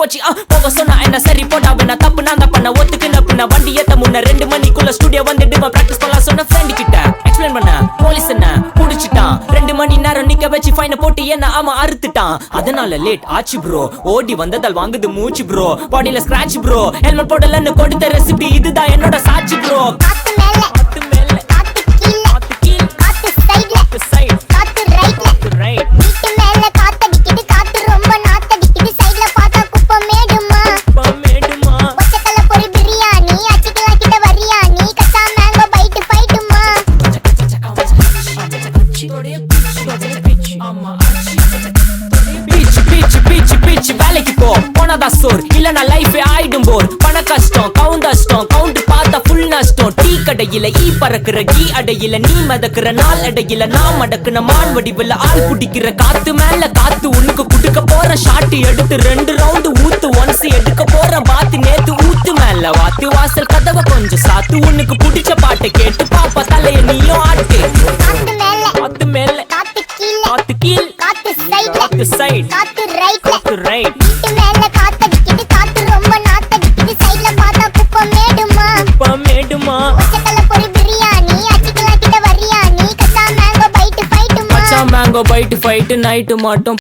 வச்சு போக சொன்னா என்ன சரி போட்டா வேணா தப்பு நான் தான் பண்ண ஒத்துக்குன பின்ன வண்டி ஏத்த முன்ன 2 மணிக்குள்ள ஸ்டுடியோ வந்துட்டு பிராக்டிஸ் பண்ணலாம் சொன்ன ஃப்ரெண்ட் கிட்ட எக்ஸ்பிளைன் பண்ண போலீஸ் என்ன புடிச்சிட்டான் 2 மணி நேரம் நிக்க வச்சு ஃபைனை போட்டு என்ன ஆமா அறுத்துட்டான் அதனால லேட் ஆச்சு ப்ரோ ஓடி வந்ததால் வாங்குது மூச்சு ப்ரோ பாடியில ஸ்கிராட்ச் ப்ரோ ஹெல்மெட் போடலன்னு கொடுத்த ரெசிபி இதுதான் என்னோட சாட்சி ப்ரோ காத்து மேல காத்து கீழ காத்து சைடுல காத்து ரைட்ல வீட்டு மேல காத்தடிக்குது காத்து ரொம்ப நாத்தடிக்குது சைடுல பார்த்தா குப்பை மேடுமா ஒச்சக்கல்ல பொரி பிரியாணி அச்சிக்கலாம் கிட்ட வரியாணி கச்சா மேங்கோ பைட் ஃபைட்டுமா பீச் வேலைக்கு போ போனதா சோர் இல்லனா லைஃபே ஆயிடும் போர் பண கஷ்டம் கவுண்ட் பார்த்தா ஃபுல் நஷ்டம் டீ கடையில ஈ பறக்குற கீ அடையில நீ மதக்குற நாள் அடையில நான் மடக்குன மான் வடிவில் ஆள் குடிக்கிற காத்து மேல காத்து உனக்கு குடுக்க போற ஷாட் எடுத்து 2 ரவுண்டு ஊத்து ஒன்ஸ் எடுக்க போற பாத்து நேத்து ஊத்து மேல வாத்து வாசல் கதவை கொஞ்சம் சாத்து உனக்கு பிடிச்ச பாட்டை கேட்டு பாப்பா தலைய நீயும் ஆட்டு காத்து மேல காத்து கீழ காத்து சைடு காத்து ரைட் வீட்டு மேல காத்தடிக்குது காத்து ரொம்ப நாத்தடிக்குது சைடுல பார்த்தா குப்பை மேடுமா ஒச்சக்கல்ல பொரி பிரியாணி அச்சிக்கலாம் கிட்ட வரியாணி கச்சா மேங்கோ பைட் ஃபைட்டுமா நைட்டு மட்டும்